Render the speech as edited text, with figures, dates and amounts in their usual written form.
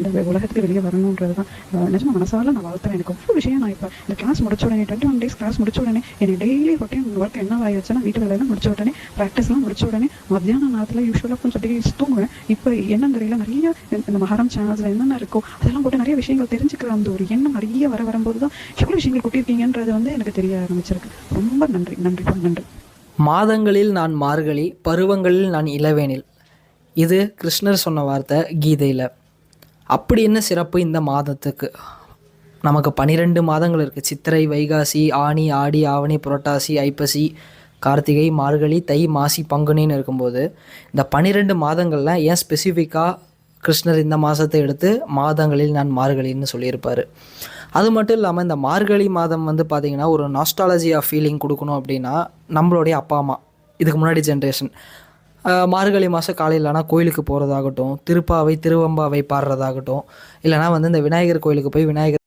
இந்த உலகத்துக்கு வெளியே வரணுன்றது தான் நிஜமாக மனசால நான் வாழ்த்துறேன். எனக்கு அவ்வளோ விஷயம் நான் இப்போ இந்த கிளாஸ் முடிச்ச உடனே 21 days கிளாஸ் முடிச்ச உடனே எனக்கு டெய்லி ரொட்டீன் ஒர்க் என்ன ஆயிடுச்சுன்னா வீட்டு வேலையெல்லாம் முடிச்ச உடனே ப்ராக்டிஸ்லாம் முடிச்ச உடனே மத்தியான நேரத்தில் யூஸ்வலாக கொஞ்சம் அப்படியே தூங்குவேன். இப்போ என்னன்னு தெரியல, நிறைய இந்த மகரம் சேனல்ஸில் என்னென்ன இருக்கோ அதெல்லாம் போட்டு நிறைய விஷயங்கள் தெரிஞ்சுக்கிற அந்த ஒரு எண்ணம் நிறைய வரும்போது தான் எவ்வளோ விஷயங்கள் கொட்டியிருக்கீங்கன்றது எனக்கு தெரிய ஆரம்பிச்சிருக்கு. ரொம்ப நன்றி நன்றி நன்றி. மாதங்களில் நான் மார்கழி, பருவங்களில் நான் இளவேனில். இது கிருஷ்ணர் சொன்ன வார்த்தை கீதையில். அப்படி என்ன சிறப்பு இந்த மாதத்துக்கு? நமக்கு 12 மாதங்கள் இருக்குது. சித்திரை, வைகாசி, ஆனி, ஆடி, ஆவணி, புரட்டாசி, ஐப்பசி, கார்த்திகை, மார்கழி, தை, மாசி, பங்குனின்னு இருக்கும்போது இந்த 12 மாதங்களில் ஏன் ஸ்பெசிஃபிக்காக கிருஷ்ணர் இந்த மாதத்தை எடுத்து மாதங்களில் நான் மார்கழின்னு சொல்லியிருப்பார்? அது மட்டும் இல்லாமல் இந்த மார்கழி மாதம் பார்த்திங்கன்னா ஒரு நாஸ்டாலஜியாக ஃபீலிங் கொடுக்கணும் அப்படின்னா நம்மளுடைய அப்பா அம்மா இதுக்கு முன்னாடி ஜென்ரேஷன் மார்கழி மாதம் காலையிலனா கோயிலுக்கு போகிறதாகட்டும், திருப்பாவை திருவம்பாவை பாடுறதாகட்டும், இல்லைனா இந்த விநாயகர் கோயிலுக்கு போய் விநாயகர்